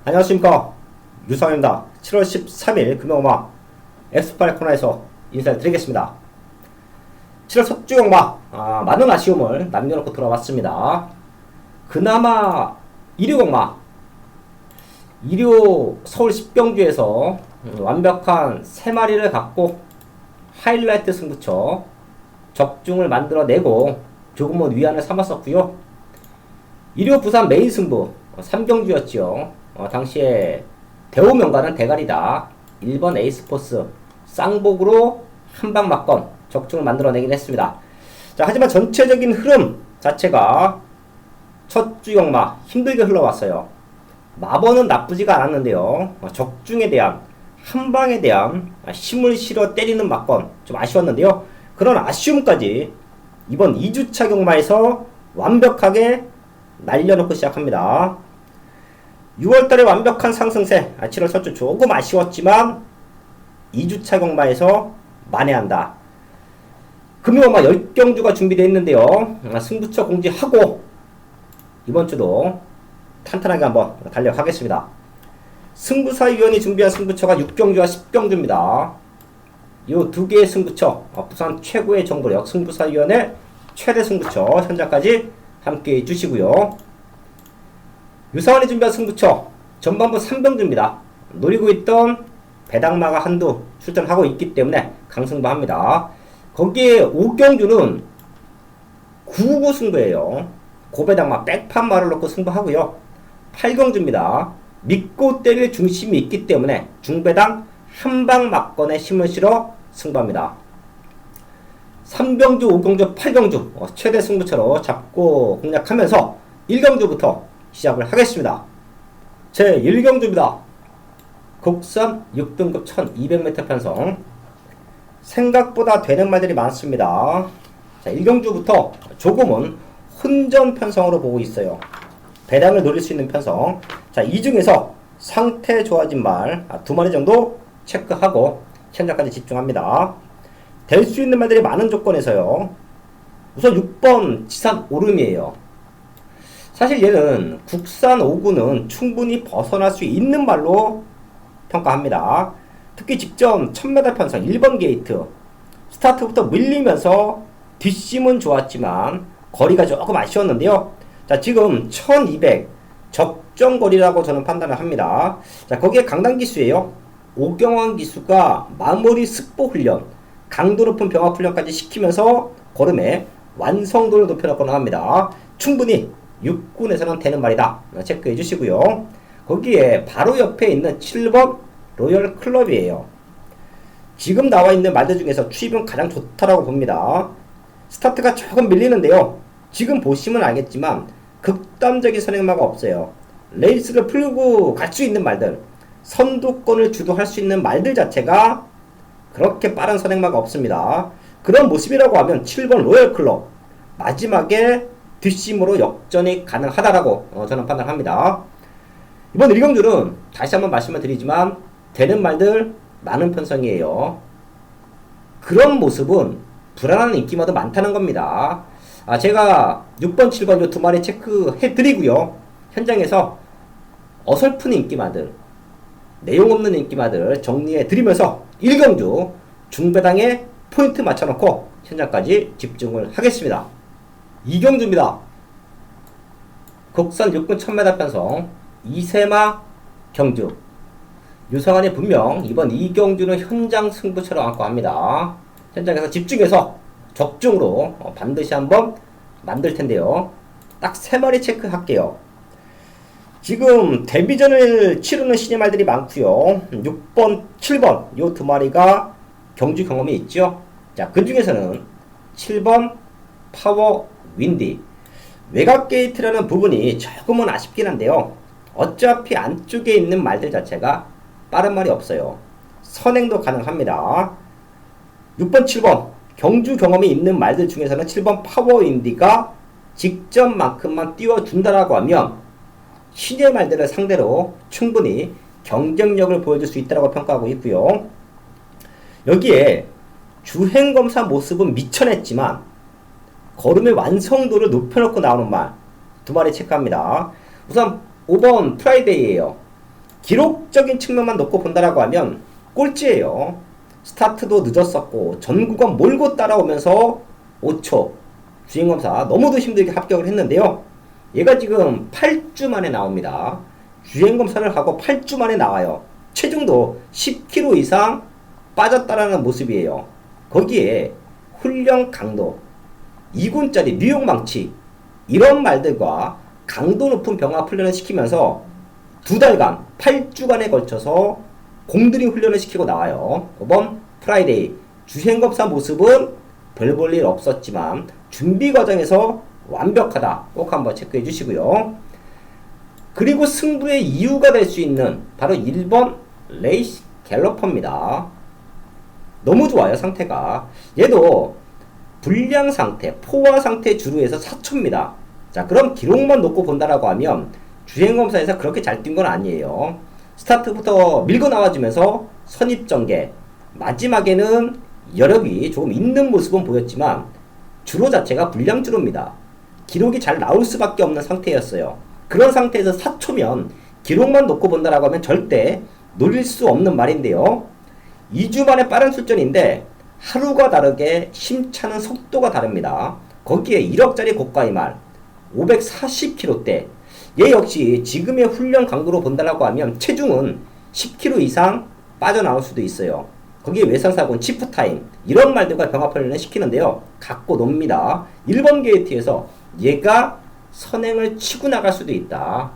안녕하십니까, 유상입니다. 7월 13일 금요일마 엑스파일 코너에서 인사를 드리겠습니다. 7월 석주경마 많은 아쉬움을 남겨놓고 돌아왔습니다. 그나마 일요경마 일요 서울 10경주에서 완벽한 3마리를 갖고 하이라이트 승부처 적중을 만들어내고 조금은 위안을 삼았었고요. 일요 부산 메인 승부 3경주였지요. 당시에 대우명가는 대가리다. 1번 에이스포스 쌍복으로 한방 맞건 적중을 만들어내긴 했습니다. 자, 하지만 전체적인 흐름 자체가 첫 주경마 힘들게 흘러왔어요. 마번은 나쁘지가 않았는데요. 적중에 대한 한방에 대한 힘을 실어 때리는 맞건 좀 아쉬웠는데요. 그런 아쉬움까지 이번 2주차 경마에서 완벽하게 날려놓고 시작합니다. 6월달에 완벽한 상승세 7월 첫주 조금 아쉬웠지만 2주차 경마에서 만회한다. 금요일마 10경주가 준비되어 있는데요. 승부처 공지하고 이번주도 탄탄하게 한번 달려가겠습니다. 승부사위원이 준비한 승부처가 6경주와 10경주입니다. 이 두 개의 승부처, 부산 최고의 정보력 승부사위원의 최대 승부처 현장까지 함께 해주시고요. 유사원이 준비한 승부처 전반부 3경주입니다. 노리고 있던 배당마가 한두 출전하고 있기 때문에 강승부합니다. 거기에 5경주는 9구 승부예요. 고배당마 백판마를 넣고 승부하고요. 8경주입니다. 믿고 때릴 중심이 있기 때문에 중배당 한방 막건에 힘을 실어 승부합니다. 3경주, 5경주, 8경주 최대 승부처로 잡고 공략하면서 1경주부터 시작을 하겠습니다. 제 1경주입니다. 국산 6등급 1200m 편성. 생각보다 되는 말들이 많습니다. 자, 1경주부터 조금은 혼전 편성으로 보고 있어요. 배당을 노릴 수 있는 편성. 자, 이 중에서 상태 좋아진 말 2마리 정도 체크하고 현장까지 집중합니다. 될 수 있는 말들이 많은 조건에서요. 우선 6번 지산 오름이에요. 사실 얘는 국산 5구는 충분히 벗어날 수 있는 말로 평가합니다. 특히 직전 1000m 편성 1번 게이트 스타트부터 밀리면서 뒷심은 좋았지만 거리가 조금 아쉬웠는데요. 자, 지금 1200 적정거리라고 저는 판단을 합니다. 자, 거기에 강당 기수예요. 오경환 기수가 마무리 습보 훈련, 강도 높은 병합 훈련까지 시키면서 걸음의 완성도를 높여놓고는 합니다. 충분히 6군에서는 되는 말이다. 체크해 주시고요. 거기에 바로 옆에 있는 7번 로열 클럽이에요. 지금 나와 있는 말들 중에서 추입은 가장 좋다라고 봅니다. 스타트가 조금 밀리는데요. 지금 보시면 알겠지만 극단적인 선행마가 없어요. 레이스를 풀고 갈 수 있는 말들, 선두권을 주도할 수 있는 말들 자체가 그렇게 빠른 선행마가 없습니다. 그런 모습이라고 하면 7번 로열 클럽 마지막에 뒷심으로 역전이 가능하다라고 저는 판단합니다. 이번 1경주는 다시 한번 말씀을 드리지만 되는 말들 많은 편성이에요. 그런 모습은 불안한 인기마도 많다는 겁니다. 제가 6번, 7번 요 2마리 체크해 드리고요. 현장에서 어설픈 인기마들, 내용 없는 인기마들 정리해 드리면서 1경주 중배당에 포인트 맞춰놓고 현장까지 집중을 하겠습니다. 2경주입니다. 국산 6군 1000m 편성 2세마 경주. 유성환이 분명 이번 2경주는 현장 승부처럼 안고 합니다. 현장에서 집중해서 적중으로 반드시 한번 만들 텐데요. 딱 3마리 체크할게요. 지금 데뷔전을 치르는 신예말들이 많고요. 6번, 7번 요 2마리가 경주 경험이 있죠. 자, 그 중에서는 7번 파워 윈디 외곽 게이트라는 부분이 조금은 아쉽긴 한데요. 어차피 안쪽에 있는 말들 자체가 빠른 말이 없어요. 선행도 가능합니다. 6번, 7번 경주 경험이 있는 말들 중에서는 7번 파워 윈디가 직전만큼만 띄워준다라고 하면 신의 말들을 상대로 충분히 경쟁력을 보여줄 수 있다고 평가하고 있고요. 여기에 주행검사 모습은 미천했지만 걸음의 완성도를 높여놓고 나오는 말 2마리 체크합니다. 우선 5번 프라이데이예요. 기록적인 측면만 놓고 본다라고 하면 꼴찌예요. 스타트도 늦었었고 전국원 몰고 따라오면서 5초 주행검사 너무도 힘들게 합격을 했는데요. 얘가 지금 8주 만에 나옵니다. 주행검사를 하고 8주 만에 나와요. 체중도 10kg 이상 빠졌다라는 모습이에요. 거기에 훈련 강도, 2군짜리 뉴욕 망치 이런 말들과 강도 높은 병합 훈련을 시키면서 2달간 8주간에 걸쳐서 공들이 훈련을 시키고 나와요. 이번 프라이데이 주행검사 모습은 별 볼 일 없었지만 준비 과정에서 완벽하다. 꼭 한번 체크해 주시고요. 그리고 승부의 이유가 될 수 있는 바로 1번 레이시 갤러퍼입니다. 너무 좋아요, 상태가. 얘도 불량 상태, 포화 상태 주루에서 4초입니다. 자, 그럼 기록만 놓고 본다라고 하면 주행검사에서 그렇게 잘 뛴 건 아니에요. 스타트부터 밀고 나와주면서 선입전개, 마지막에는 여력이 조금 있는 모습은 보였지만 주로 자체가 불량 주로입니다. 기록이 잘 나올 수밖에 없는 상태였어요. 그런 상태에서 4초면 기록만 놓고 본다라고 하면 절대 노릴 수 없는 말인데요. 2주 만에 빠른 출전인데 하루가 다르게 심차는 속도가 다릅니다. 거기에 1억짜리 고가의 말 540kg대, 얘 역시 지금의 훈련 강도로 본다라고 하면 체중은 10kg 이상 빠져나올 수도 있어요. 거기에 외상사고는 치프타임 이런 말들과 병합훈련을 시키는데요. 갖고 놉니다. 1번 게이트에서 얘가 선행을 치고 나갈 수도 있다.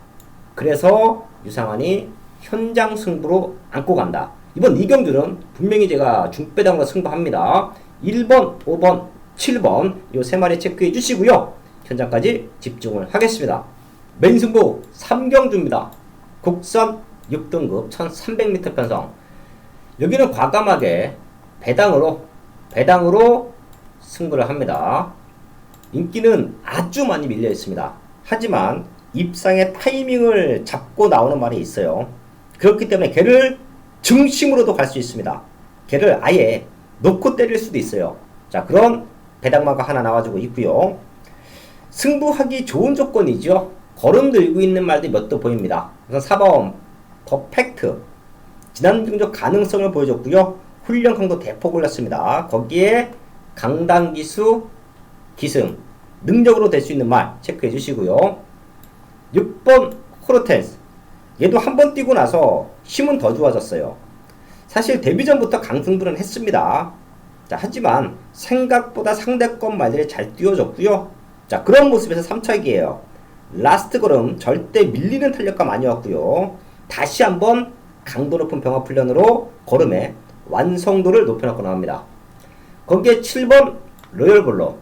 그래서 유상환이 현장 승부로 안고 간다. 이번 이경주는 분명히 제가 중배당으로 승부합니다. 1번, 5번, 7번 요 세 마리 체크해 주시고요. 현장까지 집중을 하겠습니다. 메인 승부 3경주입니다. 국선 6등급 1300m 편성. 여기는 과감하게 배당으로 승부를 합니다. 인기는 아주 많이 밀려 있습니다. 하지만 입상의 타이밍을 잡고 나오는 말이 있어요. 그렇기 때문에 걔를 중심으로도 갈 수 있습니다. 걔를 아예 놓고 때릴 수도 있어요. 자, 그런 배당마가 하나 나와주고 있고요. 승부하기 좋은 조건이죠. 걸음 들고 있는 말들이 몇 도 보입니다. 우선 4번 퍼펙트 지난 경적 가능성을 보여줬고요. 훈련 강도 대폭 올렸습니다. 거기에 강당기수 기승 능력으로 될 수 있는 말 체크해 주시고요. 6번 호르텐스, 얘도 한 번 뛰고 나서 힘은 더 좋아졌어요. 사실 데뷔 전부터 강승부는 했습니다. 자, 하지만 생각보다 상대권 말들이 잘 뛰어줬고요. 자, 그런 모습에서 3차기예요. 라스트 걸음 절대 밀리는 탄력감 아니었고요. 다시 한번 강도 높은 병합 훈련으로 걸음의 완성도를 높여놓고 나옵니다. 거기에 7번 로열블로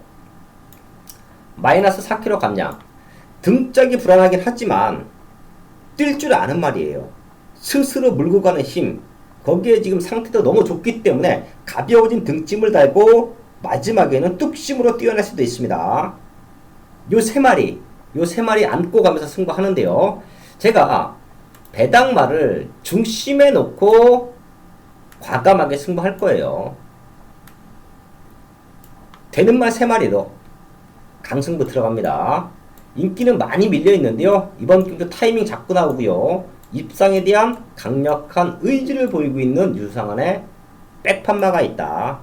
마이너스 4kg 감량. 등짝이 불안하긴 하지만 뛸 줄 아는 말이에요. 스스로 물고 가는 힘, 거기에 지금 상태도 너무 좋기 때문에 가벼워진 등짐을 달고 마지막에는 뚝심으로 뛰어날 수도 있습니다. 요 세 마리 안고 가면서 승부하는데요. 제가 배당말을 중심에 놓고 과감하게 승부할 거예요. 되는 말 3마리로 강승부 들어갑니다. 인기는 많이 밀려 있는데요. 이번 경기 타이밍 잡고 나오고요. 입상에 대한 강력한 의지를 보이고 있는 유상환의 백판마가 있다.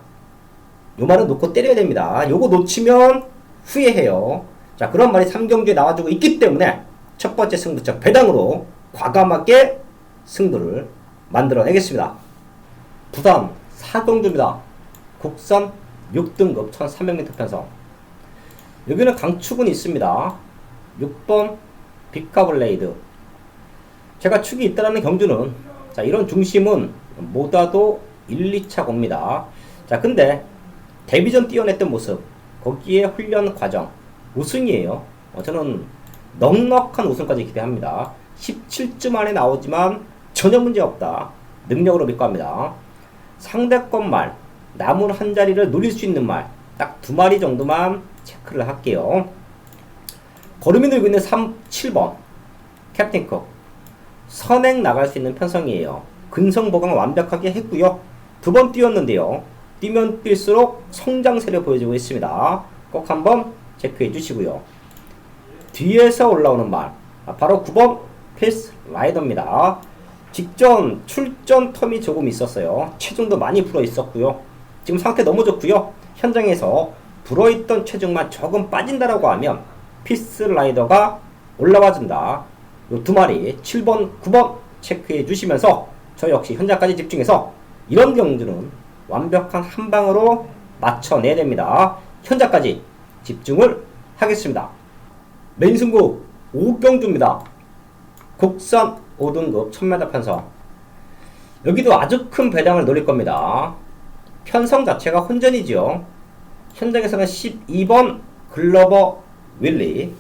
요 말은 놓고 때려야 됩니다. 요거 놓치면 후회해요. 자, 그런 말이 3경주에 나와주고 있기 때문에 첫 번째 승부처 배당으로 과감하게 승부를 만들어내겠습니다. 부산 4경주입니다. 국선 6등급 1300m 편성. 여기는 강축은 있습니다. 6번 빅카블레이드. 제가 축이 있다라는 경주는 자, 이런 중심은 못와도 1, 2차 겁니다. 자, 근데 데뷔전 뛰어냈던 모습, 거기에 훈련 과정 우승이에요. 저는 넉넉한 우승까지 기대합니다. 17주 만에 나오지만 전혀 문제 없다. 능력으로 믿고 합니다. 상대권 말, 남은 한 자리를 노릴 수 있는 말, 딱 2마리 정도만 체크를 할게요. 걸음이 들고 있는 7번 캡틴컵. 선행 나갈 수 있는 편성이에요. 근성 보강 완벽하게 했고요. 2번 뛰었는데요. 뛰면 뛸수록 성장세를 보여주고 있습니다. 꼭 한번 체크해 주시고요. 뒤에서 올라오는 말, 바로 9번 필스 라이더입니다. 직전 출전 텀이 조금 있었어요. 체중도 많이 불어 있었고요. 지금 상태 너무 좋고요. 현장에서 불어있던 체중만 조금 빠진다라고 하면 피스라이더가 올라와준다. 요 두 마리 7번, 9번 체크해 주시면서 저 역시 현장까지 집중해서 이런 경주는 완벽한 한 방으로 맞춰내야 됩니다. 현장까지 집중을 하겠습니다. 메인 승부 5경주입니다. 국산 5등급 1000m 편성. 여기도 아주 큰 배당을 노릴 겁니다. 편성 자체가 혼전이죠. 현장에서는 12번 글로버 윌리.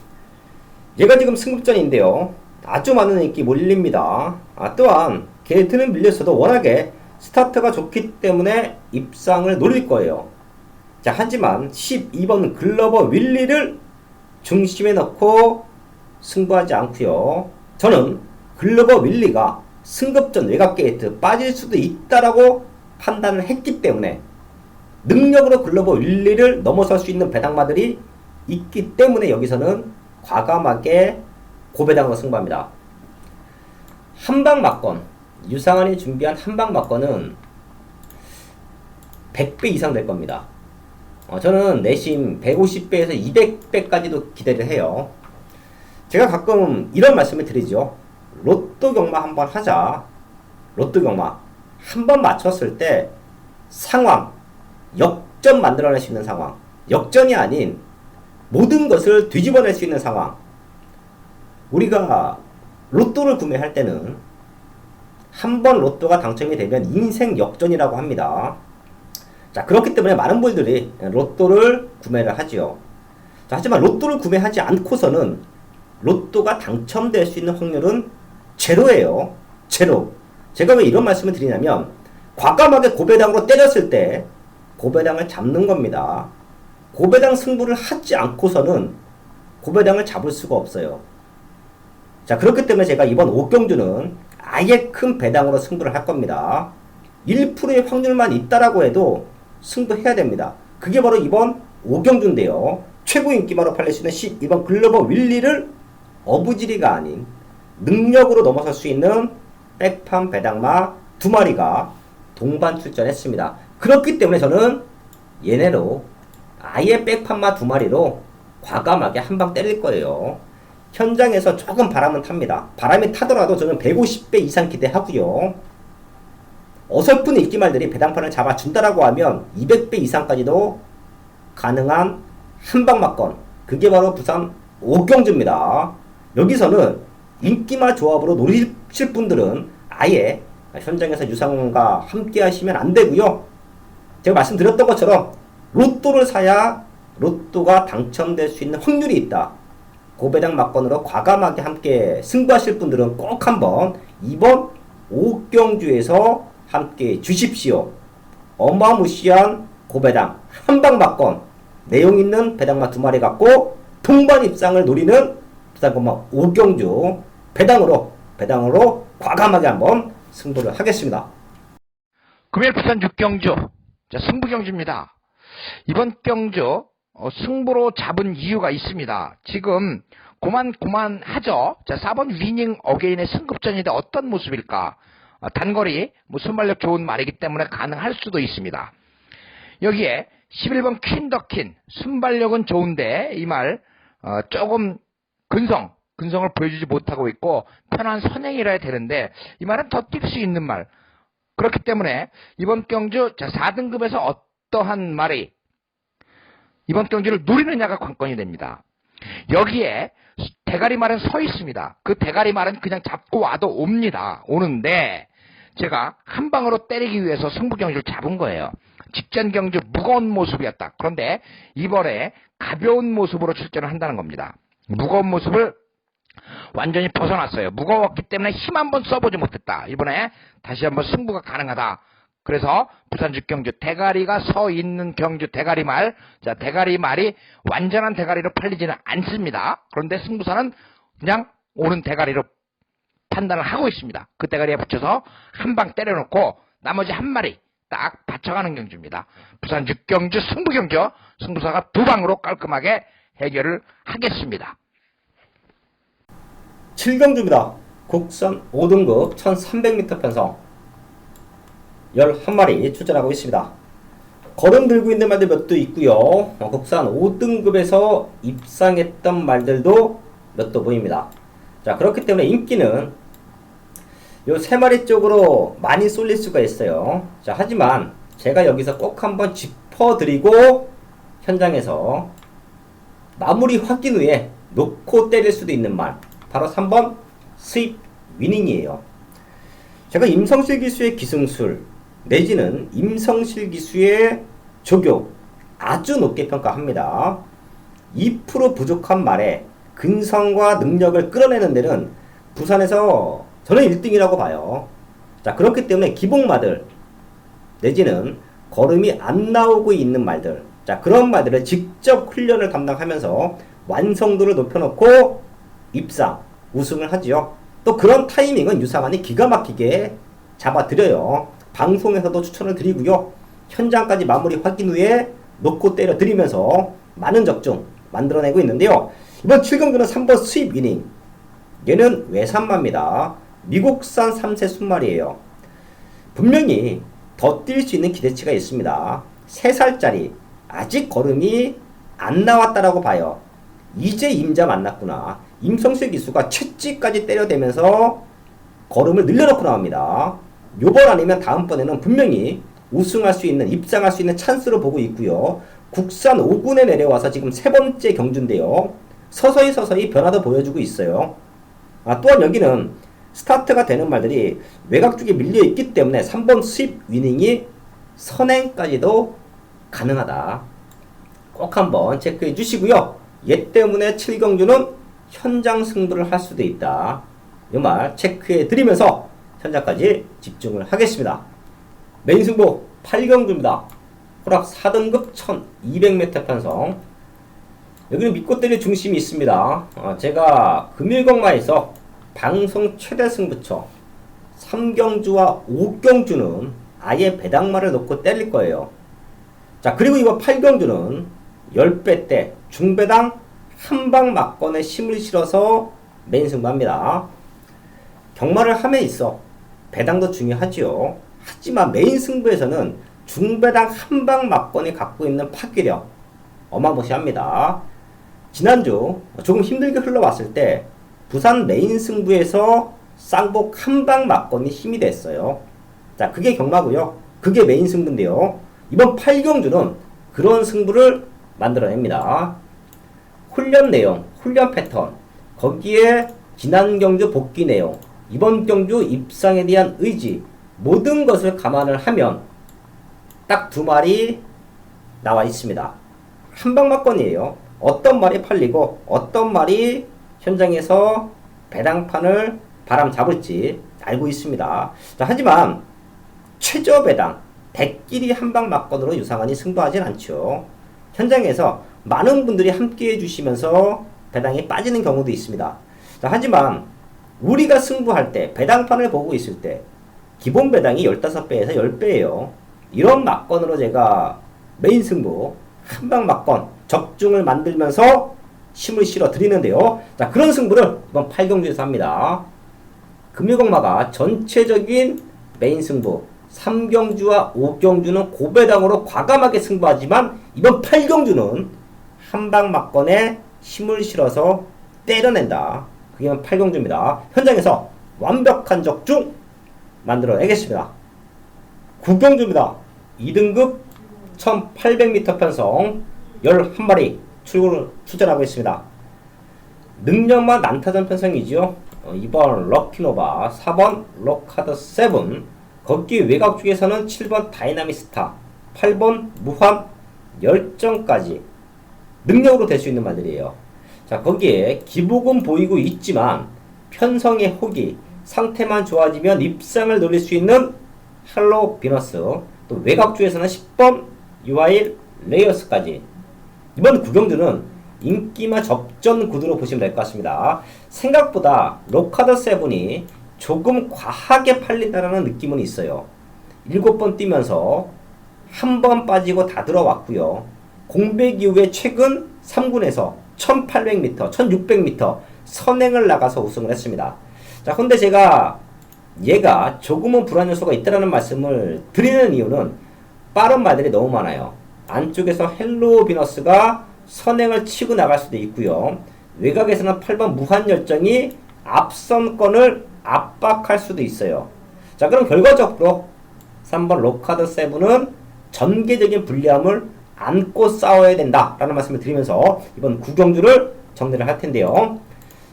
얘가 지금 승급전인데요. 아주 많은 인기 몰립니다. 또한 게이트는 밀렸어도 워낙에 스타트가 좋기 때문에 입상을 노릴 거예요. 자, 하지만 12번 글로버 윌리를 중심에 넣고 승부하지 않고요. 저는 글로버 윌리가 승급전 외곽 게이트 빠질 수도 있다라고 판단을 했기 때문에 능력으로 글로버 윌리를 넘어설 수 있는 배당마들이 있기 때문에 여기서는 과감하게 고배당으로 승부합니다. 한방 막건, 유상환이 준비한 한방 막건은 100배 이상 될 겁니다. 저는 내심 150배에서 200배까지도 기대를 해요. 제가 가끔 이런 말씀을 드리죠. 로또 경마 한번 하자. 로또 경마 한번 맞췄을 때 상황, 역전 만들어낼 수 있는 상황, 역전이 아닌 모든 것을 뒤집어낼 수 있는 상황. 우리가 로또를 구매할 때는 한 번 로또가 당첨이 되면 인생 역전이라고 합니다. 자, 그렇기 때문에 많은 분들이 로또를 구매를 하지요. 자, 하지만 로또를 구매하지 않고서는 로또가 당첨될 수 있는 확률은 제로예요. 제로. 제가 왜 이런 말씀을 드리냐면 과감하게 고배당으로 때렸을 때 고배당을 잡는 겁니다. 고배당 승부를 하지 않고서는 고배당을 잡을 수가 없어요. 자, 그렇기 때문에 제가 이번 5경주는 아예 큰 배당으로 승부를 할 겁니다. 1%의 확률만 있다라고 해도 승부해야 됩니다. 그게 바로 이번 5경주인데요. 최고 인기마로 팔릴 수 있는 12번 글로버 윌리를 어부지리가 아닌 능력으로 넘어설 수 있는 백판 배당마 두 마리가 동반 출전했습니다. 그렇기 때문에 저는 얘네로 아예 백판마 두 마리로 과감하게 한 방 때릴 거예요. 현장에서 조금 바람은 탑니다. 바람이 타더라도 저는 150배 이상 기대하고요. 어설픈 인기말들이 배당판을 잡아준다라고 하면 200배 이상까지도 가능한 한방 막건. 그게 바로 부산 5경주입니다. 여기서는 인기말 조합으로 노리실 분들은 아예 현장에서 유상훈과 함께 하시면 안 되고요. 제가 말씀드렸던 것처럼 로또를 사야 로또가 당첨될 수 있는 확률이 있다. 고배당 막건으로 과감하게 함께 승부하실 분들은 꼭 한번 이번 5경주에서 함께 주십시오. 어마무시한 고배당 한방 막건, 내용 있는 배당마 두 마리 갖고 동반 입상을 노리는 부산건마 5경주 배당으로 과감하게 한번 승부를 하겠습니다. 금요일 부산 6경주, 자, 승부경주입니다. 이번 경주 승부로 잡은 이유가 있습니다. 지금 고만하죠. 자, 4번 위닝 어게인의 승급전인데 어떤 모습일까? 단거리 순발력 좋은 말이기 때문에 가능할 수도 있습니다. 여기에 11번 퀸더킨 순발력은 좋은데 이 말 조금 근성을 보여주지 못하고 있고 편한 선행이라 해야 되는데 이 말은 더 뛸 수 있는 말. 그렇기 때문에 이번 경주 자 4등급에서 어떠한 말이 이번 경주를 노리느냐가 관건이 됩니다. 여기에 대가리 말은 서 있습니다. 그 대가리 말은 그냥 잡고 와도 오는데 제가 한 방으로 때리기 위해서 승부 경주를 잡은 거예요. 직전 경주 무거운 모습이었다. 그런데 이번에 가벼운 모습으로 출전을 한다는 겁니다. 무거운 모습을 완전히 벗어났어요. 무거웠기 때문에 힘 한번 써보지 못했다. 이번에 다시 한번 승부가 가능하다. 그래서 부산 6경주 대가리가 서 있는 경주 대가리말. 자, 대가리말이 완전한 대가리로 팔리지는 않습니다. 그런데 승부사는 그냥 오는 대가리로 판단을 하고 있습니다. 그 대가리에 붙여서 한 방 때려놓고 나머지 한 마리 딱 받쳐가는 경주입니다. 부산 6경주 승부경주 승부사가 두 방으로 깔끔하게 해결을 하겠습니다. 7경주입니다. 국산 5등급 1300m 편성 11마리 출전하고 있습니다. 걸음 들고 있는 말들 몇 도 있고요. 국산 5등급에서 입상했던 말들도 몇 도 보입니다. 자, 그렇기 때문에 인기는 요 세 마리 쪽으로 많이 쏠릴 수가 있어요. 자, 하지만 제가 여기서 꼭 한번 짚어드리고 현장에서 마무리 확인 후에 놓고 때릴 수도 있는 말, 바로 3번 수입 위닝이에요. 제가 임성실 기수의 기승술 내지는 임성실 기수의 조교 아주 높게 평가합니다. 2% 부족한 말에 근성과 능력을 끌어내는 데는 부산에서 저는 1등이라고 봐요. 자, 그렇기 때문에 기복마들 내지는 걸음이 안 나오고 있는 말들, 자, 그런 말들을 직접 훈련을 담당하면서 완성도를 높여놓고 입상, 우승을 하지요. 또 그런 타이밍은 유상한이 기가 막히게 잡아드려요. 방송에서도 추천을 드리고요. 현장까지 마무리 확인 후에 놓고 때려 드리면서 많은 적중 만들어내고 있는데요. 이번 7경주는 3번 수입 위닝. 얘는 외산마입니다. 미국산 3세 순말이에요. 분명히 더 뛸 수 있는 기대치가 있습니다. 3살짜리 아직 걸음이 안 나왔다라고 봐요. 이제 임자 만났구나. 임성실 기수가 채찌까지 때려대면서 걸음을 늘려놓고 나옵니다. 요번 아니면 다음번에는 분명히 우승할 수 있는, 입상할 수 있는 찬스로 보고 있고요. 국산 5군에 내려와서 지금 3번째 경주인데요. 서서히 변화도 보여주고 있어요. 또한 여기는 스타트가 되는 말들이 외곽 쪽에 밀려있기 때문에 3번 수입 위닝이 선행까지도 가능하다. 꼭 한번 체크해 주시고요. 얘 때문에 7경주는 현장 승부를 할 수도 있다. 이 말 체크해 드리면서 현장까지 집중을 하겠습니다. 메인 승부 8경주입니다. 호락 4등급 1200m 편성. 여기는 믿고 때릴 중심이 있습니다. 제가 금일공마에서 방송 최대 승부처 3경주와 5경주는 아예 배당말을 놓고 때릴 거예요. 자, 그리고 이번 8경주는 10배 때 중배당 한방 막건에 힘을 실어서 메인 승부합니다. 경마를 함에 있어 배당도 중요하지요. 하지만 메인 승부에서는 중배당 한방 막건이 갖고 있는 파괴력 어마무시합니다. 지난주 조금 힘들게 흘러왔을 때 부산 메인 승부에서 쌍복 한방 막건이 힘이 됐어요. 자, 그게 경마고요. 그게 메인 승부인데요. 이번 8경주는 그런 승부를 만들어냅니다. 훈련 내용, 훈련 패턴, 거기에 지난 경주 복귀 내용, 이번 경주 입상에 대한 의지, 모든 것을 감안을 하면 딱 2말이 나와 있습니다. 한방 막건이에요. 어떤 말이 팔리고 어떤 말이 현장에서 배당판을 바람 잡을지 알고 있습니다. 자, 하지만 최저 배당 100끼리 한방 막건으로 유상한이 승부하진 않죠. 현장에서 많은 분들이 함께 해주시면서 배당이 빠지는 경우도 있습니다. 자, 하지만 우리가 승부할 때 배당판을 보고 있을 때 기본 배당이 15배에서 10배예요. 이런 막건으로 제가 메인 승부 한방 막건 적중을 만들면서 힘을 실어 드리는데요. 자, 그런 승부를 이번 8경주에서 합니다. 금일공마가 전체적인 메인 승부 3경주와 5경주는 고배당으로 과감하게 승부하지만 이번 8경주는 한방 막건에 힘을 실어서 때려낸다. 그게 8경주입니다. 현장에서 완벽한 적중 만들어내겠습니다. 9경주입니다. 2등급 1800m 편성 11마리 출전하고 있습니다. 능력만 난타전 편성이지요. 2번 럭키노바, 4번 로카드 7, 거기 외곽 쪽에서는 7번 다이나미스타, 8번 무한 열정까지 능력으로 될 수 있는 말들이에요. 자, 거기에 기복은 보이고 있지만 편성의 호기, 상태만 좋아지면 입상을 노릴 수 있는 할로 비너스, 또 외곽 쪽에서는 10번 유아일 레이어스까지. 이번 구경주는 인기마 접전 구도로 보시면 될 것 같습니다. 생각보다 로카드 7이 조금 과하게 팔린다는 느낌은 있어요. 7번 뛰면서 한 번 빠지고 다 들어왔고요. 공백 이후에 최근 3군에서 1800m, 1600m 선행을 나가서 우승을 했습니다. 자, 근데 제가 얘가 조금은 불안 요소가 있다라는 말씀을 드리는 이유는 빠른 말들이 너무 많아요. 안쪽에서 헬로 비너스가 선행을 치고 나갈 수도 있고요. 외곽에서는 8번 무한열정이 앞선권을 압박할 수도 있어요. 자, 그럼 결과적으로 3번 로카드 7은 전개적인 불리함을 안고 싸워야 된다라는 말씀을 드리면서 이번 구경주를 정리를 할 텐데요.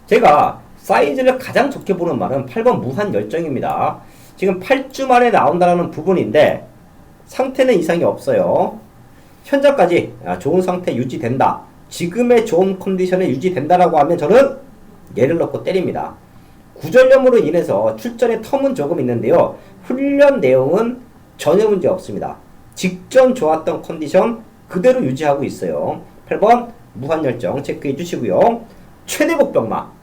제가 사이즈를 가장 좋게 보는 말은 8번 무한열정입니다. 지금 8주 만에 나온다는 부분인데 상태는 이상이 없어요. 현재까지 좋은 상태 유지된다. 지금의 좋은 컨디션에 유지된다라고 하면 저는 얘를 넣고 때립니다. 구전염으로 인해서 출전의 텀은 조금 있는데요. 훈련 내용은 전혀 문제 없습니다. 직전 좋았던 컨디션 그대로 유지하고 있어요. 8번 무한열정 체크해 주시고요. 최대 복병마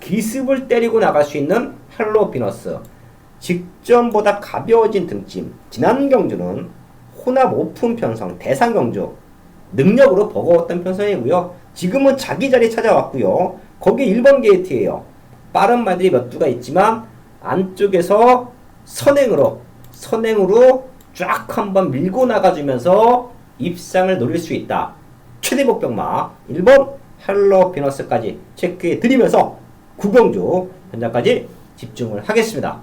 기습을 때리고 나갈 수 있는 할로 비너스 직전보다 가벼워진 등짐. 지난 경주는 혼합 오픈 편성 대상 경주 능력으로 버거웠던 편성이고요. 지금은 자기 자리 찾아왔고요. 거기에 1번 게이트예요. 빠른 말들이 몇 두가 있지만 안쪽에서 선행으로 쫙 한번 밀고 나가주면서 입상을 노릴 수 있다. 최대 복병마 1번 할로 비너스까지 체크해 드리면서 구경주 현장까지 집중을 하겠습니다.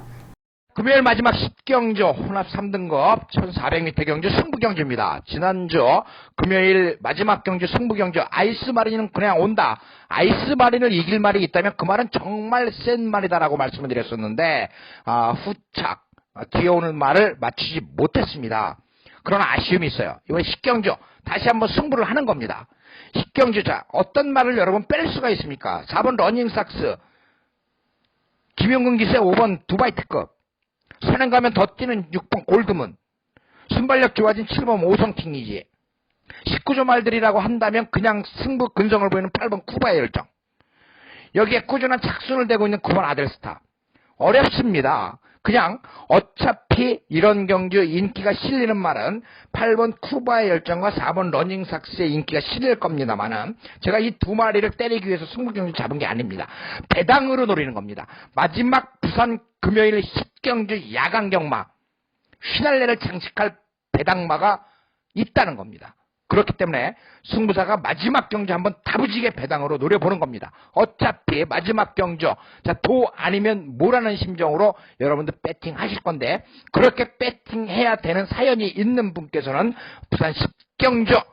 금요일 마지막 10경주 혼합 3등급 1400m 경주 승부경주입니다. 지난주 금요일 마지막 경주 승부경주 아이스마린은 그냥 온다. 아이스마린을 이길 말이 있다면 그 말은 정말 센 말이다라고 말씀을 드렸었는데 후착 뒤에 오는 말을 맞추지 못했습니다. 그런 아쉬움이 있어요. 이번 10경주 다시 한번 승부를 하는 겁니다. 10경주 자 어떤 말을 여러분 뺄 수가 있습니까? 4번 러닝삭스 김용근 기세 5번 두바이트급 선행 가면 더 뛰는 6번 골드문 순발력 좋아진 7번 오성킹이지 19조 말들이라고 한다면 그냥 승부 근성을 보이는 8번 쿠바의 열정 여기에 꾸준한 착순을 대고 있는 9번 아델스타 어렵습니다. 그냥 어차피 이런 경주 인기가 실리는 말은 8번 쿠바의 열정과 4번 러닝삭스의 인기가 실릴 겁니다만은 제가 이 두 마리를 때리기 위해서 승부경주 잡은 게 아닙니다. 배당으로 노리는 겁니다. 마지막 부산 금요일 10경주 야간경마 휘날레를 장식할 배당마가 있다는 겁니다. 그렇기 때문에 승부사가 마지막 경주 한번 다부지게 배당으로 노려보는 겁니다. 어차피 마지막 경주 도 아니면 뭐라는 심정으로 여러분들 배팅 하실 건데 그렇게 배팅해야 되는 사연이 있는 분께서는 부산 10경주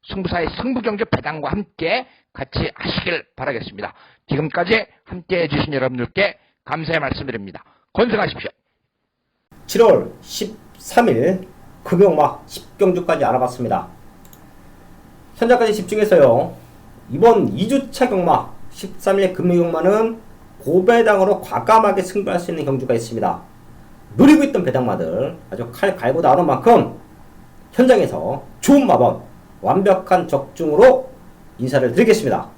승부사의 승부경주 배당과 함께 같이 하시길 바라겠습니다. 지금까지 함께 해주신 여러분들께 감사의 말씀드립니다. 건승하십시오. 7월 13일 금요일마 10경주까지 알아봤습니다. 현장까지 집중해서요. 이번 2주차 경마 13일 금요경마는 고배당으로 과감하게 승부할 수 있는 경주가 있습니다. 노리고 있던 배당마들 아주 칼 갈고 나오는 만큼 현장에서 좋은 마법 완벽한 적중으로 인사를 드리겠습니다.